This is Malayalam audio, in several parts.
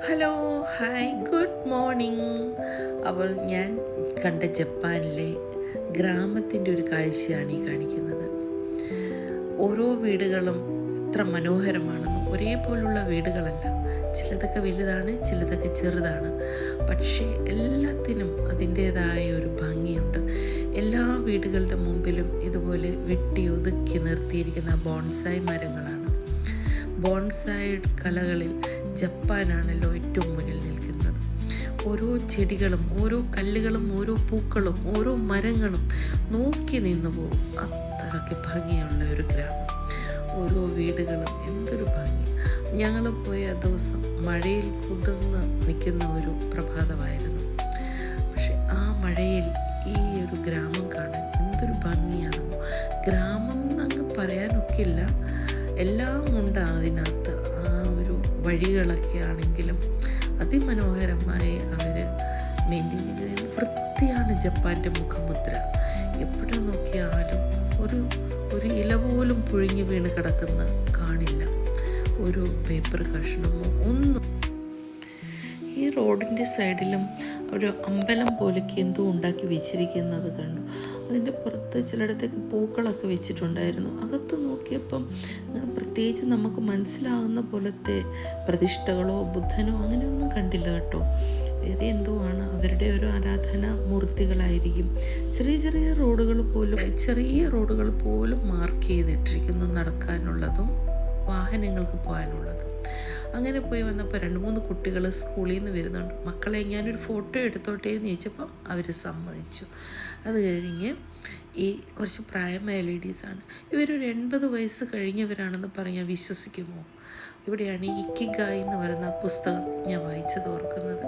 Hello, hi, good morning. അപ്പോൾ ഞാൻ കണ്ട ജപ്പാനിലെ ഗ്രാമത്തിൻ്റെ ഒരു കാഴ്ചയാണ് ഈ കാണിക്കുന്നത്. ഓരോ വീടുകളും എത്ര മനോഹരമാണെന്ന്. ഒരേപോലുള്ള വീടുകളല്ല, ചിലതൊക്കെ വലുതാണ്, ചിലതൊക്കെ ചെറുതാണ്. പക്ഷേ എല്ലാത്തിനും അതിൻ്റേതായ ഒരു ഭംഗിയുണ്ട്. എല്ലാ വീടുകളുടെ മുമ്പിലും ഇതുപോലെ വെട്ടി ഒതുക്കി നിർത്തിയിരിക്കുന്ന ബോൺസായി മരങ്ങളാണ്. ബോൺസായി കലകളിൽ ജപ്പാനാണല്ലോ ഏറ്റവും മുന്നിൽ നിൽക്കുന്നത്. ഓരോ ചെടികളും, ഓരോ കല്ലുകളും, ഓരോ പൂക്കളും, ഓരോ മരങ്ങളും നോക്കി നിന്നു പോകും. അത്രയ്ക്ക് ഭംഗിയുള്ള ഒരു ഗ്രാമം. ഓരോ വീടുകളും എന്തൊരു ഭംഗി. ഞങ്ങൾ പോയ ദിവസം മഴയിൽ കുതിർന്ന് നിൽക്കുന്ന ഒരു പ്രഭാതമായിരുന്നു. പക്ഷെ ആ മഴയിൽ ഈ ഒരു ഗ്രാമം കാണാൻ എന്തൊരു ഭംഗിയാണെന്നോ. ഗ്രാമം എന്നങ്ങ് പറയാനൊക്കില്ല, എല്ലാം ഉണ്ട് അതിനകത്ത്. ആ ഒരു വഴികളൊക്കെ ആണെങ്കിലും അതിമനോഹരമായി അവർ മെയിൻറ്റെയിൻ ചെയ്തത്. വൃത്തിയാണ് ജപ്പാൻ്റെ മുഖമുദ്ര. എവിടെ നോക്കിയാലും ഒരു ഇല പോലും പുഴുങ്ങി വീണ് കിടക്കുന്ന കാണില്ല, ഒരു പേപ്പർ കഷ്ണമോ ഒന്നും. ഈ റോഡിൻ്റെ സൈഡിലും ഒരു അമ്പലം പോലെയൊക്കെ എന്തോ ഉണ്ടാക്കി വെച്ചിരിക്കുന്നത് കണ്ടു. അതിൻ്റെ പുറത്ത് ചിലയിടത്തേക്ക് പൂക്കളൊക്കെ വെച്ചിട്ടുണ്ടായിരുന്നു. അകത്ത് നോക്കിയപ്പം അങ്ങനെ പ്രത്യേകിച്ച് നമുക്ക് മനസ്സിലാകുന്ന പോലത്തെ പ്രതിഷ്ഠകളോ ബുദ്ധനോ അങ്ങനെയൊന്നും കണ്ടില്ല കേട്ടോ. വേറെ എന്തോ ആണ്, അവരുടെ ഒരു ആരാധനാ മൂർത്തികളായിരിക്കും. ചെറിയ റോഡുകൾ പോലും മാർക്ക് ചെയ്തിട്ടിരിക്കുന്നു, നടക്കാനുള്ളതും വാഹനങ്ങൾക്ക് പോകാനുള്ളതും. അങ്ങനെ പോയി വന്നപ്പോൾ 2-3 കുട്ടികൾ സ്കൂളിൽ നിന്ന് വരുന്നുണ്ട്. മക്കളെ ഞാനൊരു ഫോട്ടോ എടുത്തോട്ടെ എന്ന് ചോദിച്ചപ്പം അവർ സമ്മതിച്ചു. അത് കഴിഞ്ഞ് ഈ കുറച്ച് പ്രായമായ ലേഡീസാണ്. ഇവരൊരു 80 വയസ്സ് കഴിഞ്ഞവരാണെന്ന് പറഞ്ഞാൽ വിശ്വസിക്കുമോ? ഇവിടെയാണ് ഈ ഇക്കിഗായ് എന്ന് പറയുന്ന പുസ്തകം ഞാൻ വായിച്ചത് ഓർക്കുന്നത്.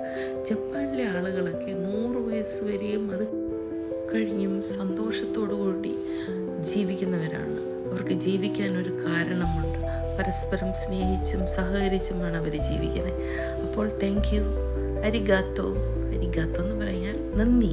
ജപ്പാനിലെ ആളുകളൊക്കെ 100 വയസ്സ് വരെയും അത് കഴിഞ്ഞും സന്തോഷത്തോടു കൂടി ജീവിക്കുന്നവരാണ്. അവർക്ക് ജീവിക്കാൻ ഒരു കാരണമുണ്ട്. പരസ്പരം സ്നേഹിച്ചും സഹകരിച്ചുമാണ് അവർ ജീവിക്കുന്നത്. അപ്പോൾ താങ്ക് യു, അരിഗാത്തോ എന്ന് പറഞ്ഞാൽ നന്ദി.